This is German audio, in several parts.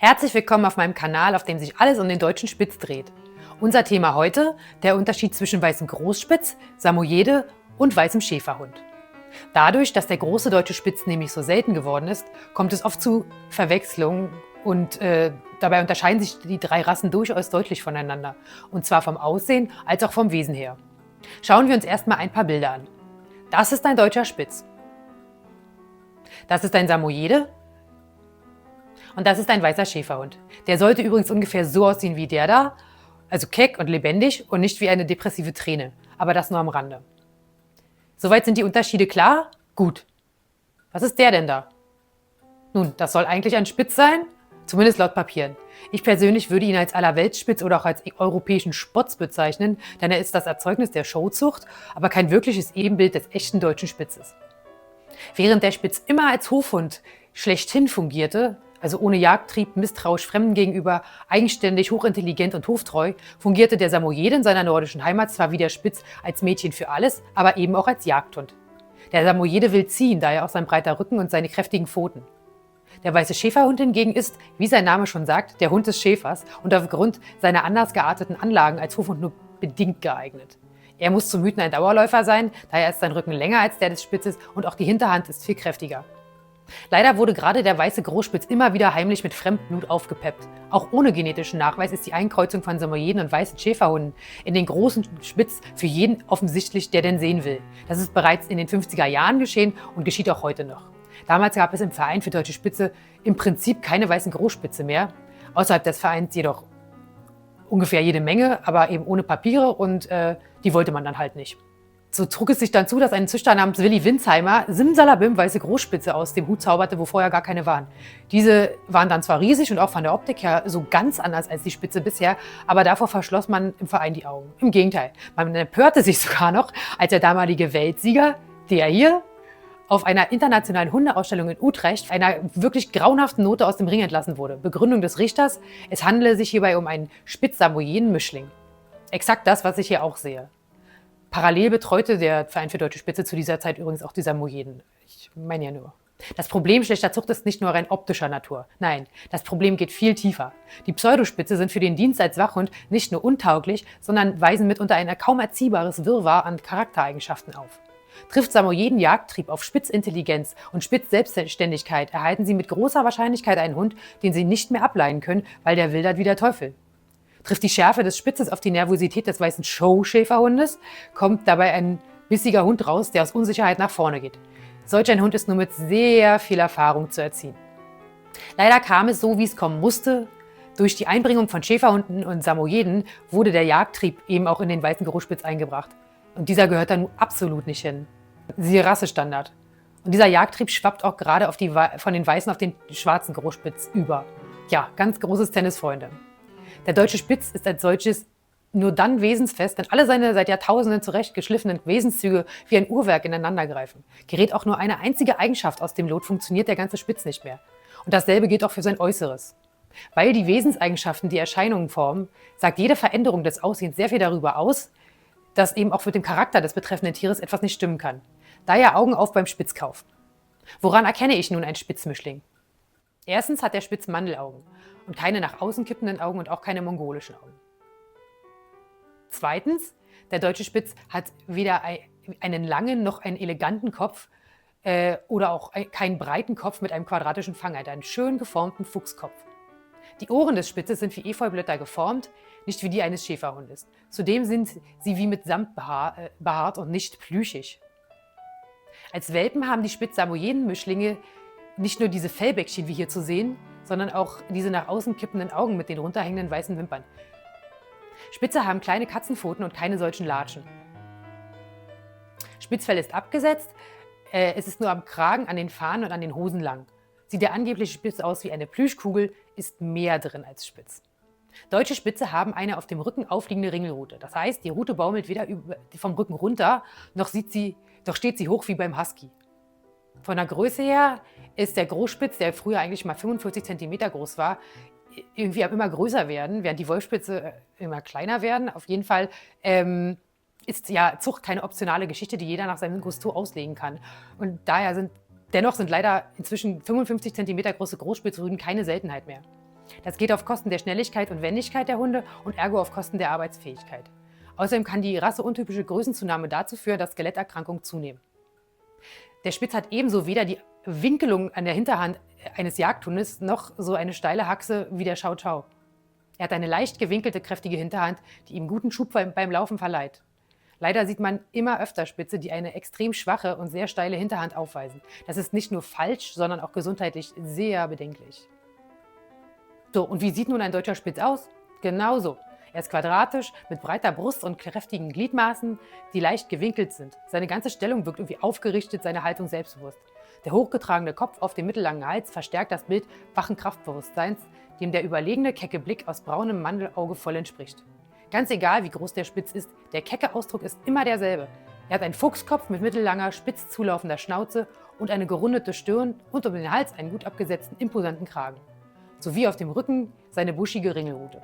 Herzlich willkommen auf meinem Kanal, auf dem sich alles um den deutschen Spitz dreht. Unser Thema heute: der Unterschied zwischen weißem Großspitz, Samoyede und weißem Schäferhund. Dadurch, dass der große deutsche Spitz nämlich so selten geworden ist, kommt es oft zu Verwechslungen und dabei unterscheiden sich die drei Rassen durchaus deutlich voneinander. Und zwar vom Aussehen als auch vom Wesen her. Schauen wir uns erstmal ein paar Bilder an. Das ist ein deutscher Spitz. Das ist ein Samoyede. Und das ist ein weißer Schäferhund. Der sollte übrigens ungefähr so aussehen wie der da, also keck und lebendig und nicht wie eine depressive Träne. Aber das nur am Rande. Soweit sind die Unterschiede klar? Gut. Was ist der denn da? Nun, das soll eigentlich ein Spitz sein, zumindest laut Papieren. Ich persönlich würde ihn als Allerweltsspitz oder auch als europäischen Spotz bezeichnen, denn er ist das Erzeugnis der Showzucht, aber kein wirkliches Ebenbild des echten deutschen Spitzes. Während der Spitz immer als Hofhund schlechthin fungierte, also ohne Jagdtrieb, misstrauisch Fremden gegenüber, eigenständig, hochintelligent und hoftreu, fungierte der Samoyede in seiner nordischen Heimat zwar wie der Spitz als Mädchen für alles, aber eben auch als Jagdhund. Der Samoyede will ziehen, daher auch sein breiter Rücken und seine kräftigen Pfoten. Der weiße Schäferhund hingegen ist, wie sein Name schon sagt, der Hund des Schäfers und aufgrund seiner anders gearteten Anlagen als Hofhund nur bedingt geeignet. Er muss zum Hüten ein Dauerläufer sein, daher ist sein Rücken länger als der des Spitzes und auch die Hinterhand ist viel kräftiger. Leider wurde gerade der weiße Großspitz immer wieder heimlich mit Fremdblut aufgepeppt. Auch ohne genetischen Nachweis ist die Einkreuzung von Samoyeden und weißen Schäferhunden in den großen Spitz für jeden offensichtlich, der den sehen will. Das ist bereits in den 50er Jahren geschehen und geschieht auch heute noch. Damals gab es im Verein für Deutsche Spitze im Prinzip keine weißen Großspitze mehr. Außerhalb des Vereins jedoch ungefähr jede Menge, aber eben ohne Papiere und die wollte man dann halt nicht. So trug es sich dann zu, dass ein Züchter namens Willi Winsheimer simsalabim weiße Großspitze aus dem Hut zauberte, wo vorher gar keine waren. Diese waren dann zwar riesig und auch von der Optik her so ganz anders als die Spitze bisher, aber davor verschloss man im Verein die Augen. Im Gegenteil, man empörte sich sogar noch, als der damalige Weltsieger, der hier, auf einer internationalen Hundeausstellung in Utrecht einer wirklich grauenhaften Note aus dem Ring entlassen wurde. Begründung des Richters: es handele sich hierbei um einen Spitz-Samoyeden-Mischling. Exakt das, was ich hier auch sehe. Parallel betreute der Verein für Deutsche Spitze zu dieser Zeit übrigens auch die Samoyeden. Ich meine ja nur. Das Problem schlechter Zucht ist nicht nur rein optischer Natur. Nein, das Problem geht viel tiefer. Die Pseudospitze sind für den Dienst als Wachhund nicht nur untauglich, sondern weisen mitunter ein kaum erziehbares Wirrwarr an Charaktereigenschaften auf. Trifft Samoyeden Jagdtrieb auf Spitzintelligenz und Spitzselbstständigkeit, erhalten sie mit großer Wahrscheinlichkeit einen Hund, den sie nicht mehr ableihen können, weil der wildert wie der Teufel. Trifft die Schärfe des Spitzes auf die Nervosität des weißen Show-Schäferhundes, kommt dabei ein bissiger Hund raus, der aus Unsicherheit nach vorne geht. Solch ein Hund ist nur mit sehr viel Erfahrung zu erziehen. Leider kam es so, wie es kommen musste. Durch die Einbringung von Schäferhunden und Samoyeden wurde der Jagdtrieb eben auch in den weißen Großspitz eingebracht. Und dieser gehört dann absolut nicht hin. Siehe Rassestandard. Und dieser Jagdtrieb schwappt auch gerade von den weißen auf den schwarzen Großspitz über. Ja, ganz großes Tennis, Freunde. Der deutsche Spitz ist als solches nur dann wesensfest, wenn alle seine seit Jahrtausenden zurechtgeschliffenen Wesenszüge wie ein Uhrwerk ineinandergreifen. Gerät auch nur eine einzige Eigenschaft aus dem Lot, funktioniert der ganze Spitz nicht mehr. Und dasselbe gilt auch für sein Äußeres. Weil die Wesenseigenschaften die Erscheinungen formen, sagt jede Veränderung des Aussehens sehr viel darüber aus, dass eben auch mit dem Charakter des betreffenden Tieres etwas nicht stimmen kann. Daher Augen auf beim Spitzkauf. Woran erkenne ich nun einen Spitzmischling? Erstens hat der Spitz Mandelaugen und keine nach außen kippenden Augen und auch keine mongolischen Augen. Zweitens, der deutsche Spitz hat weder einen langen noch einen eleganten Kopf oder auch keinen breiten Kopf mit einem quadratischen Fang. Er hat einen schön geformten Fuchskopf. Die Ohren des Spitzes sind wie Efeublätter geformt, nicht wie die eines Schäferhundes. Zudem sind sie wie mit Samt behaart und nicht plüschig. Als Welpen haben die Spitz-Samoyeden-Mischlinge nicht nur diese Fellbäckchen wie hier zu sehen, sondern auch diese nach außen kippenden Augen mit den runterhängenden weißen Wimpern. Spitze haben kleine Katzenpfoten und keine solchen Latschen. Spitzfell ist abgesetzt, es ist nur am Kragen, an den Fahnen und an den Hosen lang. Sieht der angebliche Spitz aus wie eine Plüschkugel, ist mehr drin als Spitz. Deutsche Spitze haben eine auf dem Rücken aufliegende Ringelrute. Das heißt, die Rute baumelt weder vom Rücken runter, noch steht sie hoch wie beim Husky. Von der Größe her ist der Großspitz, der früher eigentlich mal 45 cm groß war, irgendwie immer größer werden, während die Wolfsspitze immer kleiner werden. Auf jeden Fall ist ja Zucht keine optionale Geschichte, die jeder nach seinem Gusto auslegen kann. Und daher dennoch sind leider inzwischen 55 cm große Großspitzrüden keine Seltenheit mehr. Das geht auf Kosten der Schnelligkeit und Wendigkeit der Hunde und ergo auf Kosten der Arbeitsfähigkeit. Außerdem kann die rasseuntypische Größenzunahme dazu führen, dass Skeletterkrankungen zunehmen. Der Spitz hat ebenso weder die Winkelung an der Hinterhand eines Jagdhundes noch so eine steile Haxe wie der Chow Chow. Er hat eine leicht gewinkelte, kräftige Hinterhand, die ihm guten Schub beim Laufen verleiht. Leider sieht man immer öfter Spitze, die eine extrem schwache und sehr steile Hinterhand aufweisen. Das ist nicht nur falsch, sondern auch gesundheitlich sehr bedenklich. So, und wie sieht nun ein deutscher Spitz aus? Genauso. Er ist quadratisch, mit breiter Brust und kräftigen Gliedmaßen, die leicht gewinkelt sind. Seine ganze Stellung wirkt irgendwie aufgerichtet, seine Haltung selbstbewusst. Der hochgetragene Kopf auf dem mittellangen Hals verstärkt das Bild wachen Kraftbewusstseins, dem der überlegene, kecke Blick aus braunem Mandelauge voll entspricht. Ganz egal, wie groß der Spitz ist, der kecke Ausdruck ist immer derselbe. Er hat einen Fuchskopf mit mittellanger, spitz zulaufender Schnauze und eine gerundete Stirn und um den Hals einen gut abgesetzten, imposanten Kragen. Sowie auf dem Rücken seine buschige Ringelrute.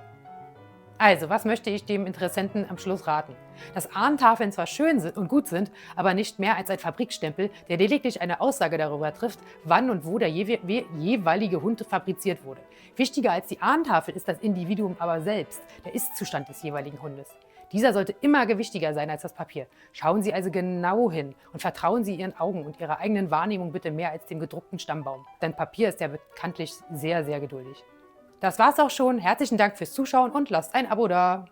Also, was möchte ich dem Interessenten am Schluss raten? Dass Ahnentafeln zwar schön und gut sind, aber nicht mehr als ein Fabrikstempel, der lediglich eine Aussage darüber trifft, wann und wo der jeweilige Hund fabriziert wurde. Wichtiger als die Ahntafel ist das Individuum aber selbst, der Ist-Zustand des jeweiligen Hundes. Dieser sollte immer gewichtiger sein als das Papier. Schauen Sie also genau hin und vertrauen Sie Ihren Augen und Ihrer eigenen Wahrnehmung bitte mehr als dem gedruckten Stammbaum. Denn Papier ist ja bekanntlich sehr, sehr geduldig. Das war's auch schon. Herzlichen Dank fürs Zuschauen und lasst ein Abo da.